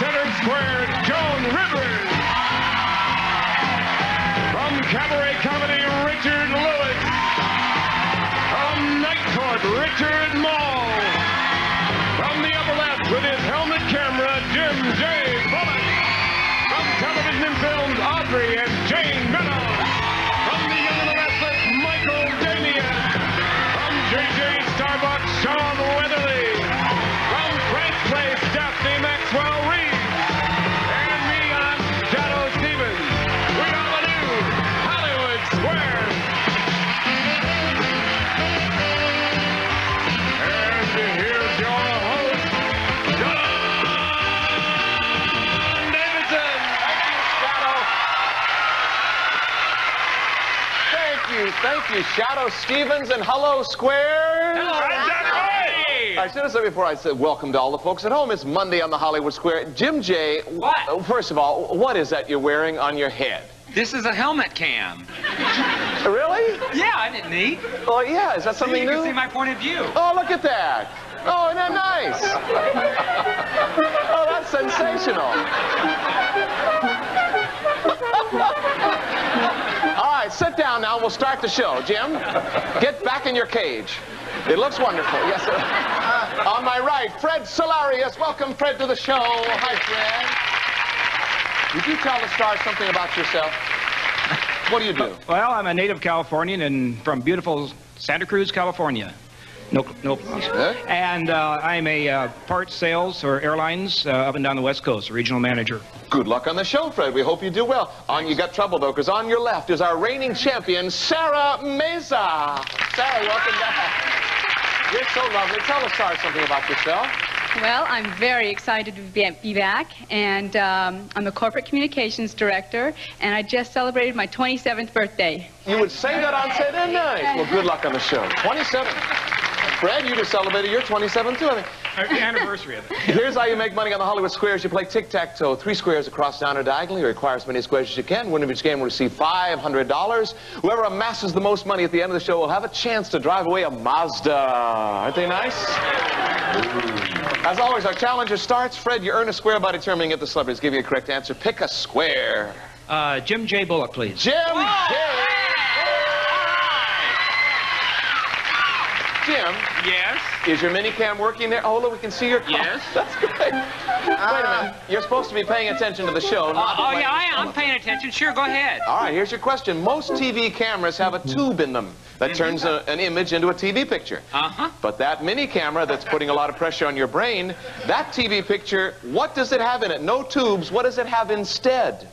center square, Joan Rivers. From cabaret comedy, Richard Lewis. From Night Court, Richard Mall. From the upper left with his helmet camera, Jim J. Bullock. From television and films, Audrey and Jane Meadows. From the Young and the Restless, Michael Damian. From J.J. Starbucks, Sean Weatherly. From Frank's Place, Daphne Maxwell Reeves. And me, I'm Shadow Stevens. We are the new Hollywood Squares. And here's your host, John Davidson. Thank you, Shadow Stevens, and hello, Squares. Hello, I should have said before I said welcome to all the folks at home. It's Monday on the Hollywood Square. Jim J. What? First of all, what is that you're wearing on your head? This is a helmet cam. Really? Yeah, isn't it neat? Oh, yeah. Is that something You new? can see my point of view. Oh, look at that. Oh, isn't that nice? Oh, that's sensational. All right, sit down now. We'll start the show. Jim, get back in your cage. It looks wonderful. Yes, sir. On my right, Fred Solarius. Welcome, Fred, to the show. Hi, Fred. Would you tell the stars something about yourself? What do you do? Well, I'm a native Californian and from beautiful Santa Cruz, California. No. And I'm a parts sales or airlines up and down the West Coast, a regional manager. Good luck on the show, Fred. We hope you do well. You got trouble, though, because on your left is our reigning champion, Sarah Meza. Sarah, welcome back. You're so lovely. Tell the stars something about yourself. Well, I'm very excited to be back, and I'm the corporate communications director, and I just celebrated my 27th birthday. You would say that on set, nice. Well, good luck on the show. 27. Fred, you just celebrated your 27th, too, I think. The anniversary of it. Here's how you make money on the Hollywood Squares. You play tic-tac-toe. 3 squares across, down, or diagonally. Require as many squares as you can. Winner of each game will receive $500. Whoever amasses the most money at the end of the show will have a chance to drive away a Mazda. Aren't they nice? As always, our challenger starts. Fred, you earn a square by determining if the celebrities give you a correct answer. Pick a square. Jim J. Bullock, please. Jim J. Jim. Yes? Is your minicam working there? Oh, look, we can see your car. Yes. That's great. Wait a minute. You're supposed to be paying attention to the show. Oh, yeah, I'm paying attention. Sure, go ahead. All right, here's your question. Most TV cameras have a tube in them that turns an image into a TV picture. Uh-huh. But that mini camera that's putting a lot of pressure on your brain, that TV picture, what does it have in it? No tubes. What does it have instead?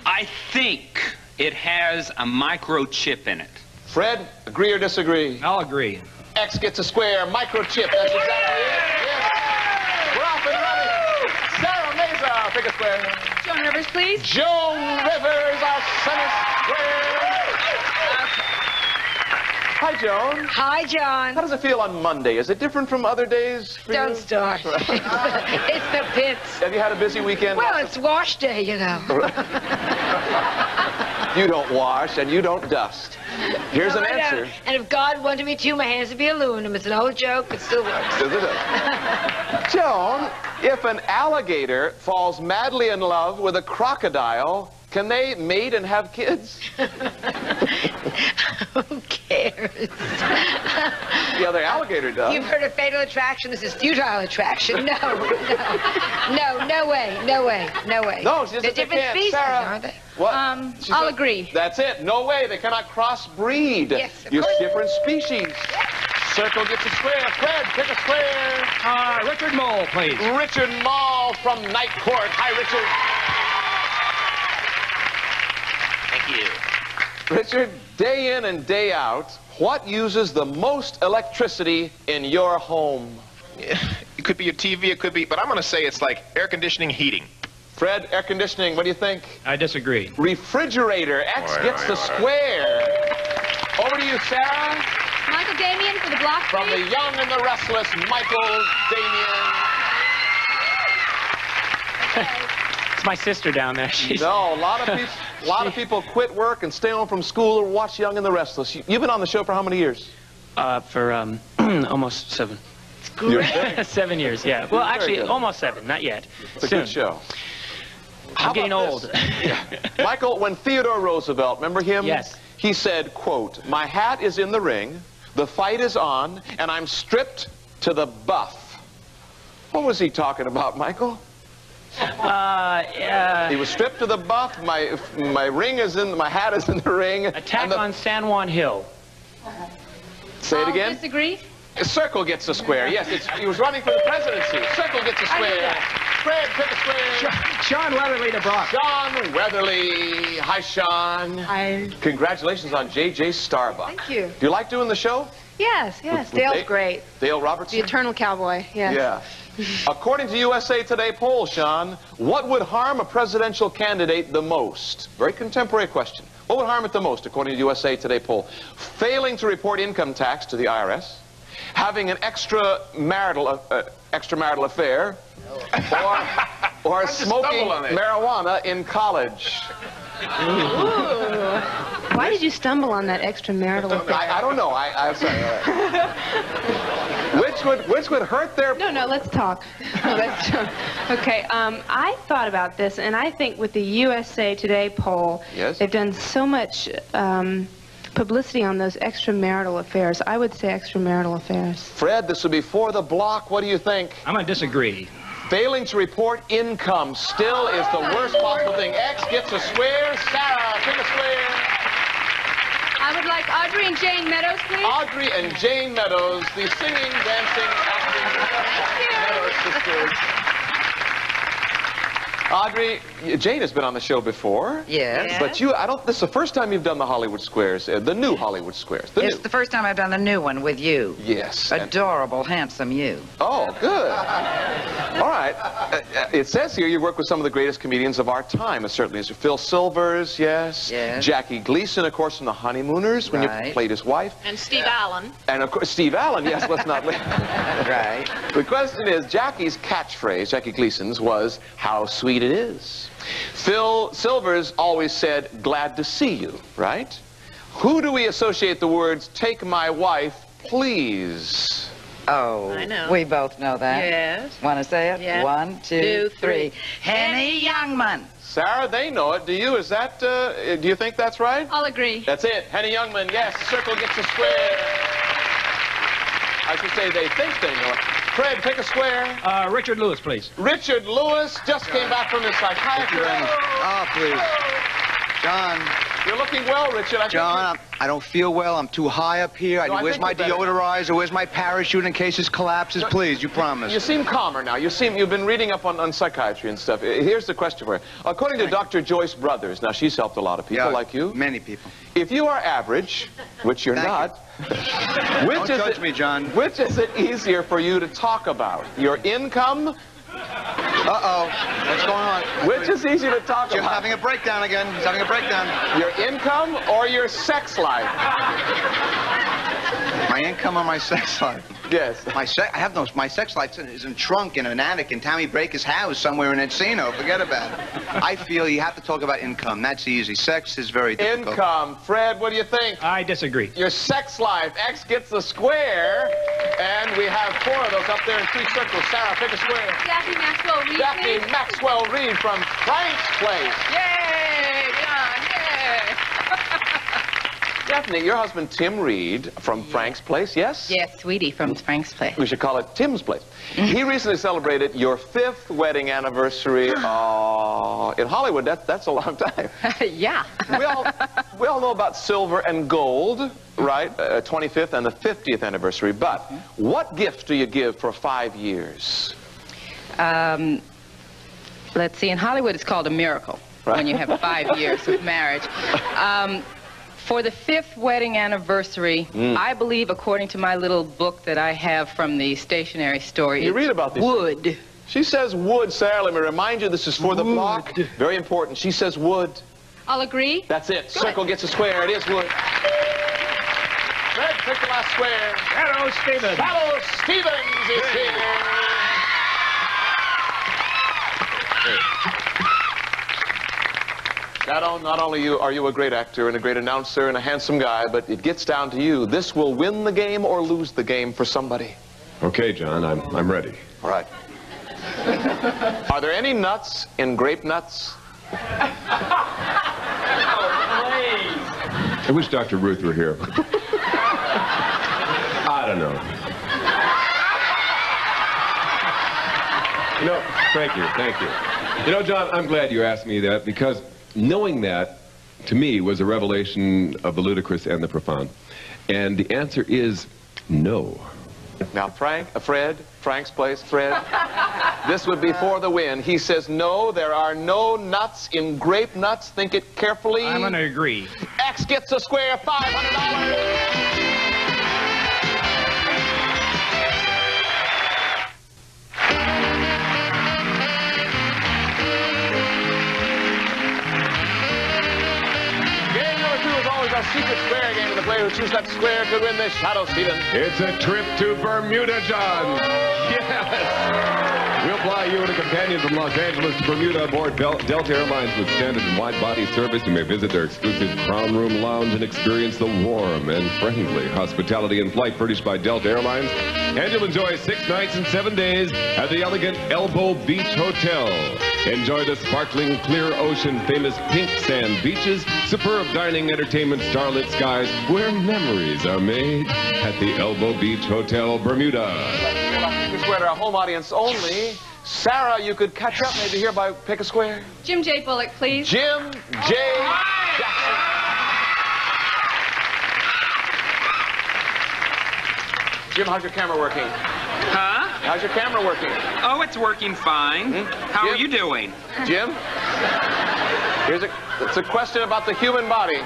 I think it has a microchip in it. Fred, agree or disagree? I'll agree. X gets a square, microchip. That's exactly it. Yes. We're off and running. Sarah Meza, pick a square. Joan Rivers, please. Joan Rivers, our center square. Hi, Joan. Hi, John. How does it feel on Monday? Is it different from other days for you? Don't start. It's the pits. Have you had a busy weekend? Well, it's wash day, you know. You don't wash and you don't dust. Here's an No, I answer. don't. And if God wanted me to, my hands would be aluminum. It's an old joke. It still works. Joan, if an alligator falls madly in love with a crocodile, can they mate and have kids? Who cares? The other alligator does. You've heard of fatal attraction. This is futile attraction. No way. No, she just They're they different can't. species, Sarah. aren't they? What? I'll agree. That's it. No way. They cannot crossbreed. Yes, of You're course. different species. Circle gets a square. Fred, pick a square. Richard Mole, please. Richard Mall from Night Court. Hi, Richard. Thank you. Richard, day in and day out, what uses the most electricity in your home? It could be your TV, it could be, but I'm going to say it's like air conditioning, heating. Fred, air conditioning, what do you think? I disagree. Refrigerator. X gets the square. Over to you, Sarah. Michael Damian for the block, From the please. young and the restless, Michael Damian. It's my sister down there. She's... No, a lot of people quit work and stay home from school or watch Young and the Restless. You've been on the show for how many years? For almost 7. You think? 7 years, yeah. Well, Very actually, good. almost 7, not yet. It's a Soon. good show. I'm getting about old. this? Yeah. Michael, when Theodore Roosevelt, remember him? Yes. He said, quote, "My hat is in the ring, the fight is on, and I'm stripped to the buff." What was he talking about, Michael? He was stripped to the buff. My ring is in. My hat is in the ring. Attack on San Juan Hill. Say it again. Disagree? Circle gets a square. Yes, he was running for the presidency. Circle gets a square. Fred, pick a square. Sean Weatherly to Brock. Sean Weatherly. Hi, Sean. Hi. Congratulations on J.J. Starbuck. Thank you. Do you like doing the show? Yes, yes. With Dale's Dale? great. Dale Robertson? The eternal cowboy, yes. Yeah. According to USA Today poll, Sean, what would harm a presidential candidate the most? Very contemporary question. What would harm it the most, according to USA Today poll? Failing to report income tax to the IRS, having an extramarital affair, or smoking marijuana in college. Ooh. Why did you stumble on that extramarital affair? I don't know. I'm sorry. Which would hurt their... No, let's talk. Let's talk. Okay, I thought about this, and I think with the USA Today poll, Yes? they've done so much publicity on those extramarital affairs. I would say extramarital affairs. Fred, this would be for the block. What do you think? I'm going to disagree. Failing to report income still is the worst possible thing. X gets a square. Sarah, pick a square. I would like Audrey and Jane Meadows, please. Audrey and Jane Meadows, the singing, dancing, acting Meadows sisters. Audrey, Jane has been on the show before. Yes. But this is the first time you've done the Hollywood Squares, the new Hollywood Squares. It's the first time I've done the new one with you. Yes. Adorable, handsome you. Oh, good. All right. It says here you work with some of the greatest comedians of our time. It certainly is. Phil Silvers, yes. Yes. Jackie Gleason, of course, from The Honeymooners, when you played his wife. And Steve Allen. And, of course, Steve Allen, yes, let's not... Right. The question is, Jackie's catchphrase, Jackie Gleason's, was, "How sweet it is." Phil Silvers always said, "Glad to see you," right? Who do we associate the words, "Take my wife, please"? Oh, I know. we both know that. Yes. Want to say it? Yeah. 1, 2, 3. Henny Youngman. Sarah, they know it. Do you? Is that, do you think that's right? I'll agree. That's it. Henny Youngman, yes. Circle gets a square. I should say they think they know it. Fred, pick a square. Richard Lewis, please. Richard Lewis just came back from his psychiatrist. Oh, please. John. You're looking well, Richard. John, I don't feel well. I'm too high up here. No, I Where's think my you're better. deodorizer? Where's my parachute in case this collapses? Please, you promise. You seem calmer now. You've been reading up on psychiatry and stuff. Here's the question for you. According to Dr. Joyce Brothers, now she's helped a lot of people like you. Many people. If you are average, which you're Thank not, Don't judge me, John. which is it easier for you to talk about? Your income? Uh-oh. What's going on? Which is easier to talk Jim's about? having a breakdown again. He's having a breakdown. Your income or your sex life? My income or my sex life? Yes. My sex life is in a trunk in an attic in Tammy Baker's house somewhere in Encino. Forget about it. I feel you have to talk about income. That's easy. Sex is very difficult. Income. Fred, what do you think? I disagree. Your sex life. X gets the square. And we have 4 of those up there in 3 circles. Sarah, pick a square. Daphne Maxwell Reed, Daphne please. Maxwell Reed from Frank's Place. Yay, John, yay. Daphne, your husband Tim Reed from Frank's Place, yes? Yes, Sweetie from Frank's Place. We should call it Tim's Place. He recently celebrated your 5th wedding anniversary. Oh, in Hollywood, that's a long time. Yeah. We all know about silver and gold, right? 25th and the 50th anniversary. But what gift do you give for 5 years? Let's see, in Hollywood it's called a miracle when you have 5 years of marriage. For the 5th wedding anniversary, I believe, according to my little book that I have from the stationery store, You read about these wood. things. She says wood, Sarah. Let me remind you, this is for the block. Very important. She says wood. I'll agree. That's it. Circle gets a square. It is wood. Fred, pick the last square. Hello, Stephen. Hello, Stevens is here. Not only are you a great actor and a great announcer and a handsome guy, but it gets down to you. This will win the game or lose the game for somebody. Okay, John, I'm ready. All right. Are there any nuts in grape nuts? I wish Dr. Ruth were here. I don't know. No, thank you. You know, John, I'm glad you asked me that, because knowing that, to me, was a revelation of the ludicrous and the profound. And the answer is no. Now, Frank's place, Fred, this would be for the win. He says, no, there are no nuts in grape nuts. Think it carefully. I'm going to agree. X gets a square $500. A secret square game, and the player who chooses that square could win this Shadow Stephen. It's a trip to Bermuda, John. Yes. We'll fly you and a companion from Los Angeles to Bermuda aboard Delta Airlines with standard and wide-body service. You may visit their exclusive Crown Room Lounge and experience the warm and friendly hospitality in flight furnished by Delta Airlines. And you'll enjoy 6 nights and 7 days at the elegant Elbow Beach Hotel. Enjoy the sparkling, clear ocean, famous pink sand beaches, superb dining, entertainment, starlit skies, where memories are made at the Elbow Beach Hotel, Bermuda. Pick a square to our home audience only. Sarah, you could catch up maybe here by Pick a Square. Jim J. Bullock, please. Jim J. Jackson. Jim, how's your camera working? Huh? How's your camera working? Oh, it's working fine. How Jim? are you doing? Jim? It's a question about the human body.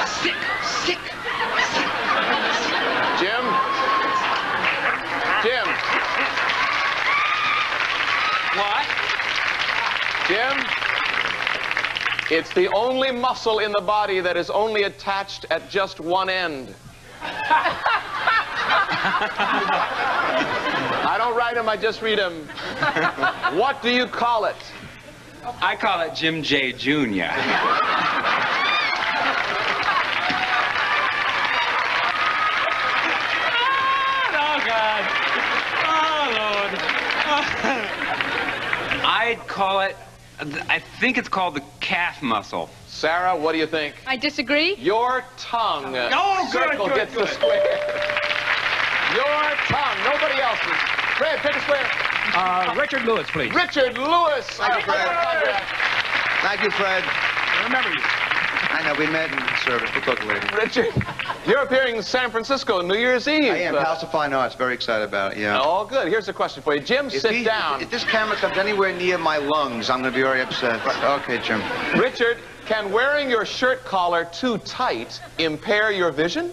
Sick. Jim? What? Jim? It's the only muscle in the body that is only attached at just one end. I don't write them, I just read them. What do you call it? I call it Jim J. Jr. Oh, God. Oh, Lord. I'd call it, I think it's called the calf muscle. Sarah, what do you think? I disagree. Your tongue. Oh, Circle gets the square. Your tongue. Nobody else's. Fred, pick a square. Richard Lewis, please. Richard Lewis. Thank you, Fred. Thank you, Fred. I remember you. I know, we met in service. We'll talk later. Richard, you're appearing in San Francisco New Year's Eve. I am. House of Fine Arts. Very excited about it, yeah. Oh, good. Here's a question for you. Jim, sit down. If this camera comes anywhere near my lungs, I'm going to be very upset. Okay, Jim. Richard, can wearing your shirt collar too tight impair your vision?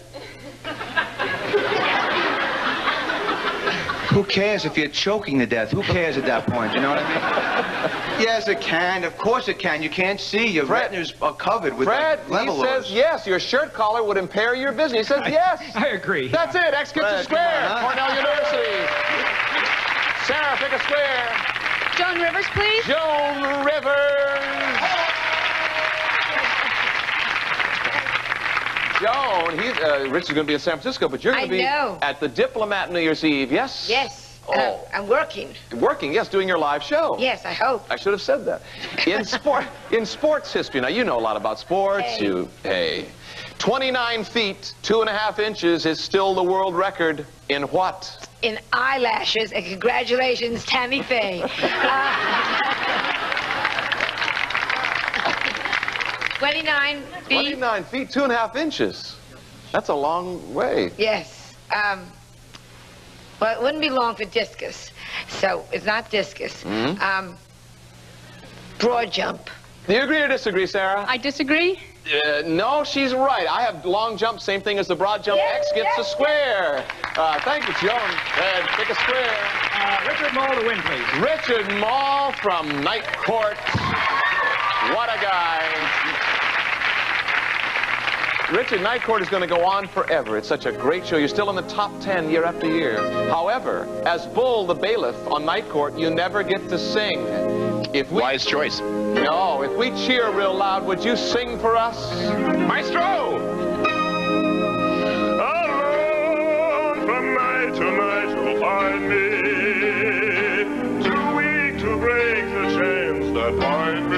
Who cares if you're choking to death? Who cares at that point? You know what I mean? Yes, it can. Of course it can. You can't see. Your retinas are covered with level he says yes. Your shirt collar would impair your vision. He says yes. I agree. That's it. X gets a square. Cornell University. Sarah, pick a square. Joan Rivers, please. Joan Rivers. Joan, Rich is going to be in San Francisco, but you're going to be at the Diplomat New Year's Eve, yes? Yes. Oh. I'm working. Working, yes, doing your live show. Yes, I hope. I should have said that. In sports history, now you know a lot about sports. Hey. 29 feet, 2.5 inches is still the world record in what? In eyelashes, and congratulations, Tammy Faye. 29 feet. 29 feet, 2.5 inches. That's a long way. Yes. Well, it wouldn't be long for discus. So it's not discus. Broad jump. Do you agree or disagree, Sarah? I disagree. No, she's right. I have long jump, same thing as the broad jump. X gets a square. Thank you, Joan. Ed, pick a square. Richard Mall to win, please. Richard Mall from Night Court. What a guy. Richard, Night Court is going to go on forever. It's such a great show. You're still in the top 10 year after year. However, as Bull the bailiff on Night Court, you never get to sing. Wise choice. No, if we cheer real loud, would you sing for us? Maestro! Alone from night to night. me. Too weak to break the chains that bind me.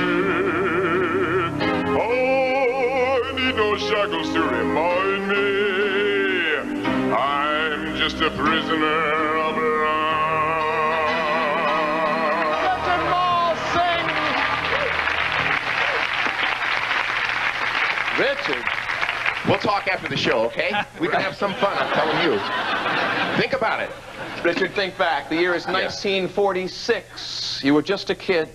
Oh, I need no shackles to remind me. I'm just a prisoner of love. Richard Mall, sing! Richard. We'll talk after the show, okay? We can have some fun, I'm telling you. Think about it. Richard, think back. The year is 1946. You were just a kid.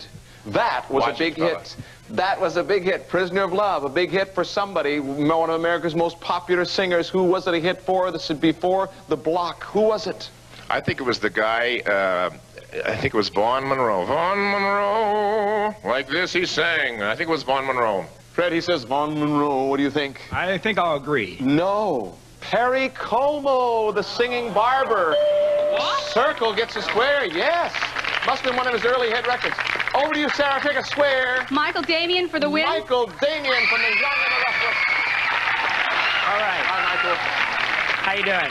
That was a big hit. That was a big hit. Prisoner of Love, a big hit for somebody, one of America's most popular singers. Who was it a hit for? This is before the block. Who was it? I think it was the guy, I think it was Vaughn Monroe. Vaughn Monroe, like this he sang. I think it was Vaughn Monroe. Fred, he says Vaughn Monroe. What do you think? I think I'll agree. No. Perry Como, the singing barber. What? Circle gets a square, yes. Must have been one of his early hit records. Over to you, Sarah. Pick a square. Michael Damian for the win. Michael Damian from the Young and the Restless. All right. Hi, Michael. How you doing?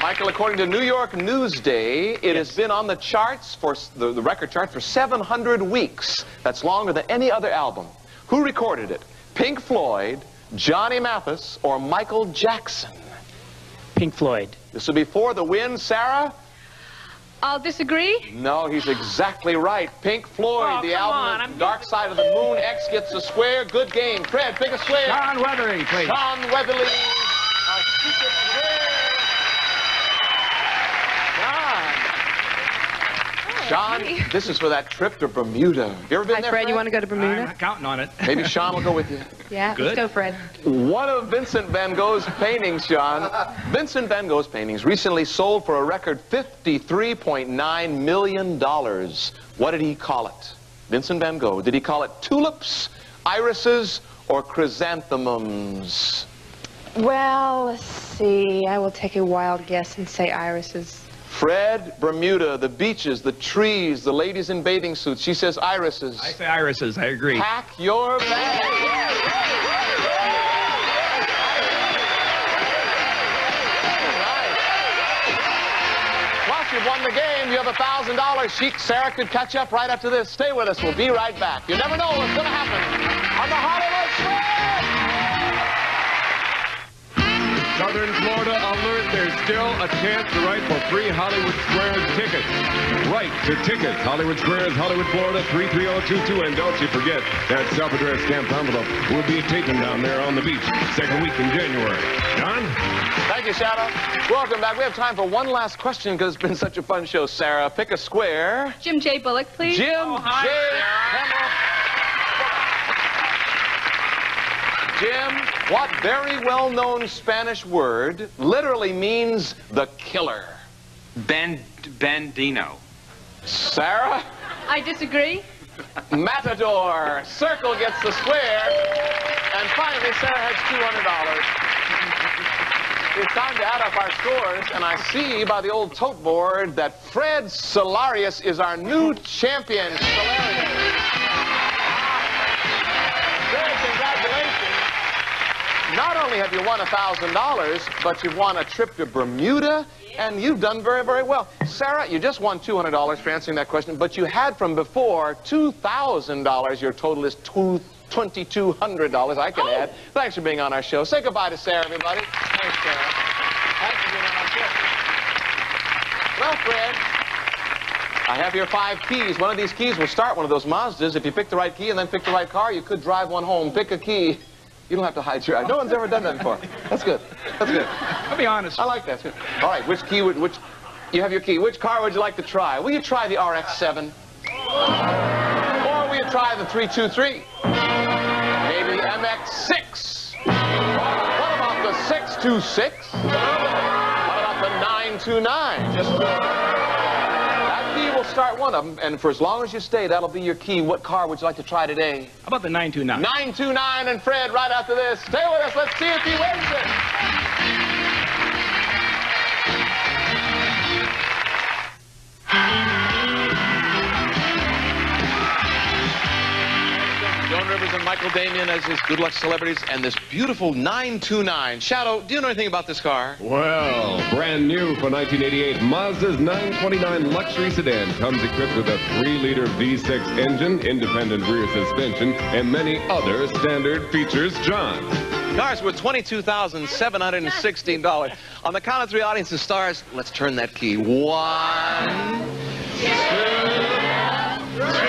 Michael, according to New York Newsday, it has been on the charts, for the record chart, for 700 weeks. That's longer than any other album. Who recorded it? Pink Floyd, Johnny Mathis, or Michael Jackson? Pink Floyd. This will be for the win, Sarah? I'll disagree. No, he's exactly right. Pink Floyd, Oh, the come album on, Dark Side of the Moon. X gets a square. Good game. Fred, pick a square. Sean Weathery, please. Sean Weatherly, a secret square. Sean, this is for that trip to Bermuda. You ever been Hi, there, Fred. You want to go to Bermuda? I'm counting on it. Maybe Sean will go with you. Yeah, Good. let's go, Fred. One of Vincent van Gogh's paintings, Sean. Vincent van Gogh's paintings recently sold for a record $53.9 million. What did he call it? Vincent van Gogh. Did he call it tulips, irises, or chrysanthemums? Well, let's see. I will take a wild guess and say irises. Fred, Bermuda, the beaches, the trees, the ladies in bathing suits. She says irises. I say irises. I agree. Pack your bag. Plus, you've won the game. You have $1,000. Sarah could catch up right after this. Stay with us. We'll be right back. You never know what's going to happen on the Hollywood Square. Southern Florida alert, there's still a chance to write for free Hollywood Squares tickets. Write to tickets, Hollywood Squares, Hollywood, Florida, 33022. And don't you forget that self-addressed stamped envelope will be taken down there on the beach, second week in January. John? Thank you, Shadow. Welcome back. We have time for one last question because it's been such a fun show. Sarah, pick a square. Jim J. Bullock, please. Jim J. Jim, what very well-known Spanish word literally means the killer? Bandino. Sarah? I disagree. Matador. Circle gets the square. And finally, Sarah has $200. It's time to add up our scores, and I see by the old tote board that Fred Solarius is our new champion. Solarius. Fred, congratulations. Not only have you won $1,000, but you've won a trip to Bermuda, and you've done very, very well. Sarah, you just won $200 for answering that question, but you had from before $2,000. Your total is $2,200, I can add. Thanks for being on our show. Say goodbye to Sarah, everybody. Thanks, Sarah. Thanks for being on our show. Well, Fred, I have here 5 keys. One of these keys will start one of those Mazdas. If you pick the right key and then pick the right car, you could drive one home. Pick a key. You don't have to hide your eyes. No one's ever done that before. That's good. That's good. I'll be honest. I like that. Good. All right, which key would, you have your key. Which car would you like to try? Will you try the RX-7? Or will you try the 323? Maybe the MX-6? What about the 626? What about the 929? Just that key will start one of them, and for as long as you stay, that'll be your key. What car would you like to try today? How about the 929? 929 and Fred right after this. Stay with us. Let's see if he wins it. Joan Rivers represent Michael Damian as his Good Luck Celebrities and this beautiful 929. Shadow, do you know anything about this car? Well, brand new for 1988, Mazda's 929 luxury sedan comes equipped with a 3-liter V6 engine, independent rear suspension, and many other standard features. John. Cars worth $22,716. On the count of 3, audience and stars, let's turn that key. 1, 2, 3.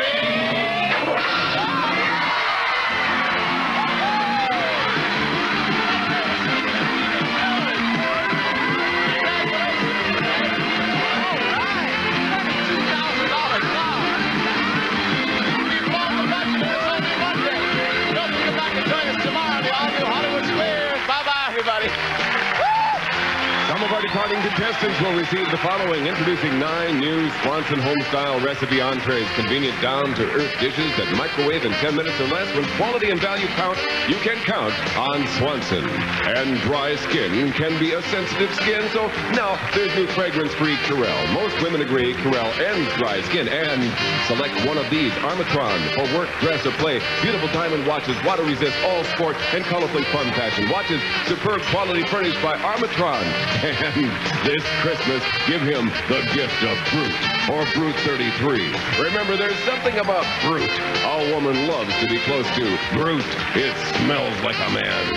Some of our departing contestants will receive the following. Introducing 9 new Swanson home-style recipe entrees. Convenient down-to-earth dishes that microwave in 10 minutes or less. When quality and value count, you can count on Swanson. And dry skin can be a sensitive skin, so now there's new fragrance-free Curel. Most women agree Curel ends dry skin. And select one of these. Armatron for work, dress, or play. Beautiful diamond watches, water-resist, all sport, and colorfully fun fashion. Watches, superb quality furnished by Armatron. And this Christmas, give him the gift of Brute, or Brute 33. Remember, there's something about Brute a woman loves to be close to. Brute, it smells like a man.